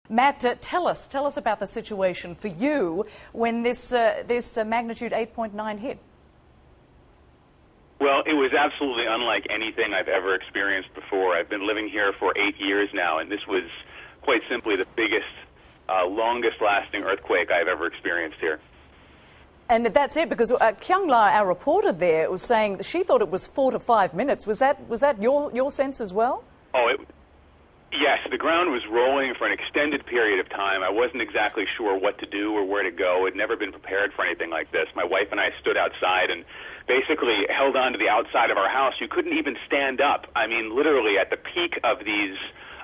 Matt, tell us about the situation for you when this magnitude 8.9 hit. Well, it was absolutely unlike anything I've ever experienced before. I've been living here for 8 years now, and this was quite simply the biggest, longest-lasting earthquake I've ever experienced here. And that's it, because Kyung-la, our reporter there, was saying that she thought it was 4 to 5 minutes. Was that your sense as well? Yes, the ground was rolling for an extended period of time. I wasn't exactly sure what to do or where to go. I'd never been prepared for anything like this. My wife and I stood outside and basically held on to the outside of our house. You couldn't even stand up. I mean, literally at the peak of these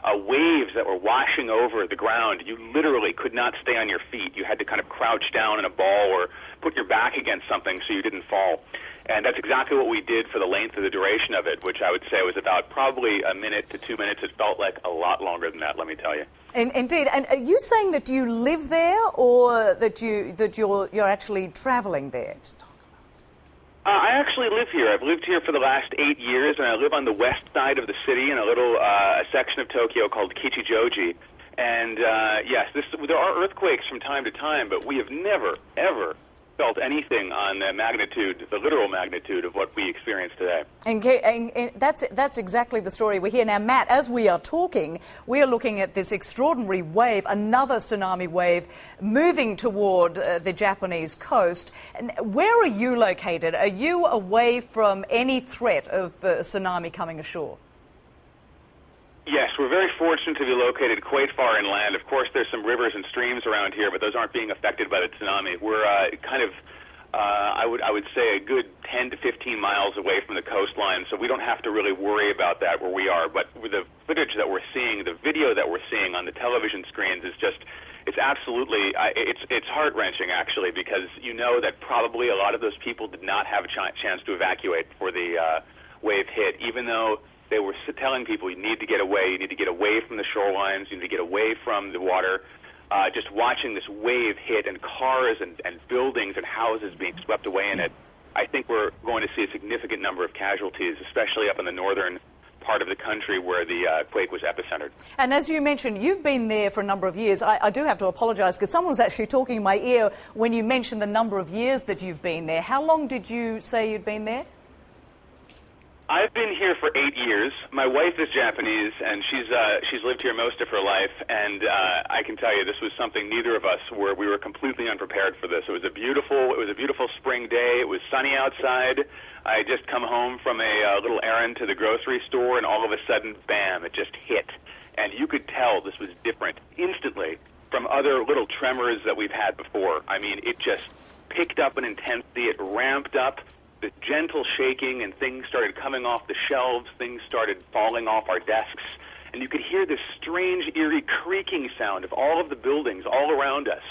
waves that were washing over the ground, you literally could not stay on your feet. You had to kind of crouch down in a ball or put your back against something so you didn't fall. And that's exactly what we did for the length of the duration of it, which I would say was about probably a minute to 2 minutes. It felt like a lot longer than that, let me tell you. Indeed. And are you saying that you live there, or that you're actually travelling there? I actually live here. I've lived here for the last 8 years, and I live on the west side of the city in a little section of Tokyo called Kichijoji. And yes, there are earthquakes from time to time, but we have never, ever felt anything on the magnitude, the literal magnitude of what we experience today. And that's exactly the story we hear. Now, Matt, as we are talking, we are looking at this extraordinary wave, another tsunami wave, moving toward the Japanese coast. And where are you located? Are you away from any threat of tsunami coming ashore? Yes, we're very fortunate to be located quite far inland. Of course, there's some rivers and streams around here, but those aren't being affected by the tsunami. We're I would say a good 10 to 15 miles away from the coastline, so we don't have to really worry about that where we are. But with the footage that we're seeing, the video that we're seeing on the television screens is just, it's absolutely, it's heart-wrenching actually, because you know that probably a lot of those people did not have a chance to evacuate before the wave hit, even though they were telling people you need to get away from the shorelines, you need to get away from the water. Just watching this wave hit and cars and buildings and houses being swept away in it, I think we're going to see a significant number of casualties, especially up in the northern part of the country where the quake was epicentered. And as you mentioned, you've been there for a number of years. I do have to apologise because someone was actually talking in my ear when you mentioned the number of years that you've been there. How long did you say you'd been there? I've been here for 8 years. My wife is Japanese, and she's lived here most of her life. And I can tell you, this was something neither of us we were completely unprepared for this. It was a beautiful spring day. It was sunny outside. I had just come home from a little errand to the grocery store, and all of a sudden, bam! It just hit, and you could tell this was different instantly from other little tremors that we've had before. I mean, it just picked up in intensity. It ramped up. The gentle shaking, and things started coming off the shelves, things started falling off our desks, and you could hear this strange, eerie creaking sound of all of the buildings all around us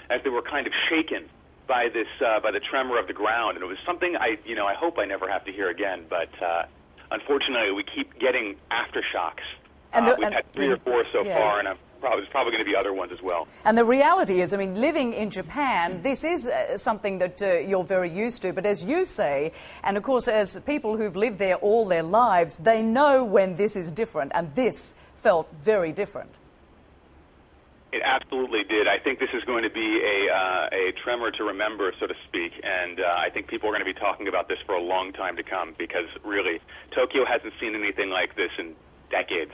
as they were kind of shaken by this, by the tremor of the ground. And it was something I hope I never have to hear again, but unfortunately we keep getting aftershocks. We've had 3 or 4 so far, and there's probably going to be other ones as well. And the reality is, I mean, living in Japan, this is something that you're very used to. But as you say, and of course as people who've lived there all their lives, they know when this is different, and this felt very different. It absolutely did. I think this is going to be a tremor to remember, so to speak, and I think people are going to be talking about this for a long time to come, because really, Tokyo hasn't seen anything like this in decades.